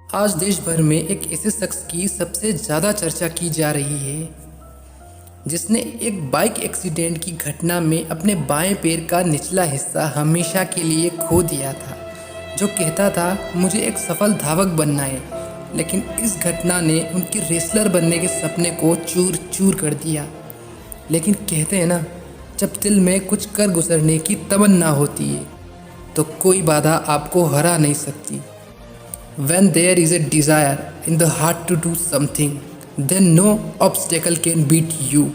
आज देश भर में एक ऐसे शख्स की सबसे ज़्यादा चर्चा की जा रही है जिसने एक बाइक एक्सीडेंट की घटना में अपने बाएं पैर का निचला हिस्सा हमेशा के लिए खो दिया था। जो कहता था मुझे एक सफल धावक बनना है, लेकिन इस घटना ने उनके रेसलर बनने के सपने को चूर चूर कर दिया। लेकिन कहते हैं ना, जब दिल में कुछ कर गुजरने की तमन्ना होती है तो कोई बाधा आपको हरा नहीं सकती। When there is a desire in the heart to do something, then no obstacle can beat you।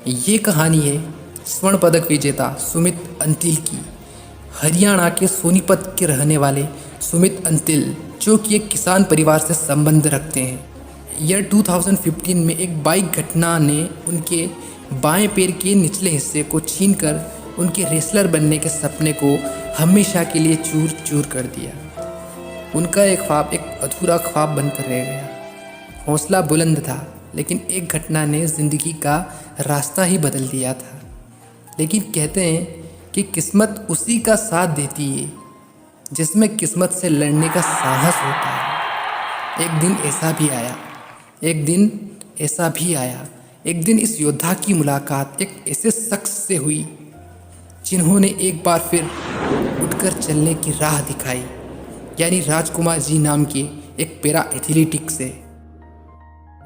ये कहानी है स्वर्ण पदक विजेता सुमित अंतिल की। हरियाणा के सोनीपत के रहने वाले सुमित अंतिल, जो कि एक किसान परिवार से संबंध रखते हैं। ईयर 2015 में एक बाइक घटना ने उनके बाएं पैर के निचले हिस्से को छीनकर उनके रेसलर बनने के सपने को हमेशा के लिए चूर चूर कर दिया। उनका एक ख्वाब एक अधूरा ख्वाब बनकर रह गया। हौसला बुलंद था, लेकिन एक घटना ने ज़िंदगी का रास्ता ही बदल दिया था। लेकिन कहते हैं कि किस्मत उसी का साथ देती है जिसमें किस्मत से लड़ने का साहस होता है। एक दिन ऐसा भी आया, एक दिन इस योद्धा की मुलाकात एक ऐसे शख्स से हुई जिन्होंने एक बार फिर उठकर चलने की राह दिखाई, यानी राजकुमार जी नाम के एक पैरा एथलेटिक्स से,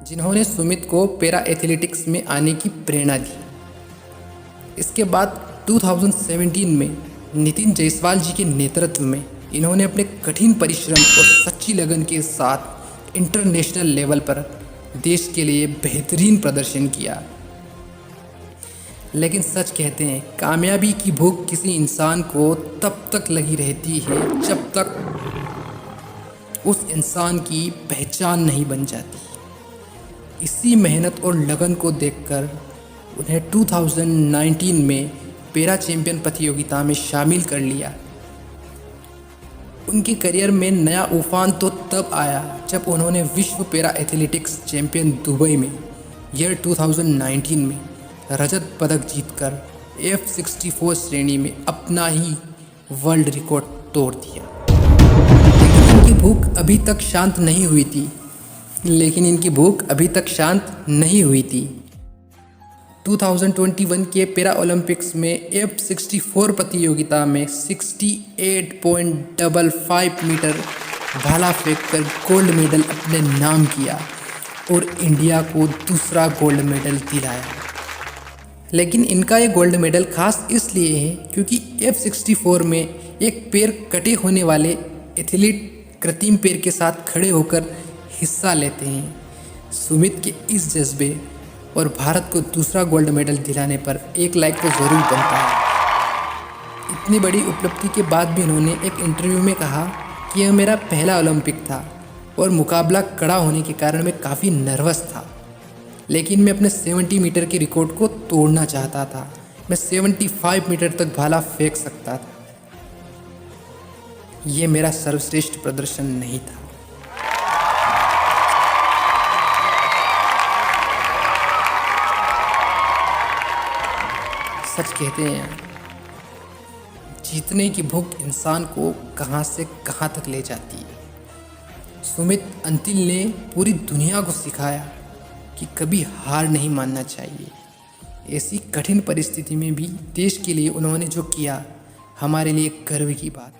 जिन्होंने सुमित को पैरा एथलेटिक्स में आने की प्रेरणा दी। इसके बाद 2017 में नितिन जायसवाल जी के नेतृत्व में इन्होंने अपने कठिन परिश्रम और सच्ची लगन के साथ इंटरनेशनल लेवल पर देश के लिए बेहतरीन प्रदर्शन किया। लेकिन सच कहते हैं, कामयाबी की भूख किसी इंसान को तब तक लगी रहती है जब तक उस इंसान की पहचान नहीं बन जाती। इसी मेहनत और लगन को देखकर उन्हें 2019 में पैरा चैंपियन प्रतियोगिता में शामिल कर लिया। उनके करियर में नया उफान तो तब आया जब उन्होंने विश्व पैरा एथलेटिक्स चैंपियन दुबई में ईयर 2019 में रजत पदक जीतकर F64 श्रेणी में अपना ही वर्ल्ड रिकॉर्ड तोड़ दिया। लेकिन इनकी भूख अभी तक शांत नहीं हुई थी। 2021 के पैरा ओलंपिक्स में F64 प्रतियोगिता में 68.55 मीटर भाला फेंककर गोल्ड मेडल अपने नाम किया और इंडिया को दूसरा गोल्ड मेडल दिलाया। लेकिन इनका ये गोल्ड मेडल खास इसलिए है क्योंकि F64 में एक पैर कटे होने वाले एथलीट कृत्रिम पैर के साथ खड़े होकर हिस्सा लेते हैं। सुमित के इस जज्बे और भारत को दूसरा गोल्ड मेडल दिलाने पर एक लाइक तो ज़रूर बनता है। इतनी बड़ी उपलब्धि के बाद भी उन्होंने एक इंटरव्यू में कहा कि यह मेरा पहला ओलंपिक था और मुकाबला कड़ा होने के कारण मैं काफ़ी नर्वस था, लेकिन मैं अपने 70 मीटर के रिकॉर्ड को तोड़ना चाहता था। मैं 75 मीटर तक भाला फेंक सकता था। ये मेरा सर्वश्रेष्ठ प्रदर्शन नहीं था। सच कहते हैं, जीतने की भूख इंसान को कहां से कहां तक ले जाती है। सुमित अंतिल ने पूरी दुनिया को सिखाया कि कभी हार नहीं मानना चाहिए। ऐसी कठिन परिस्थिति में भी देश के लिए उन्होंने जो किया, हमारे लिए गर्व की बात।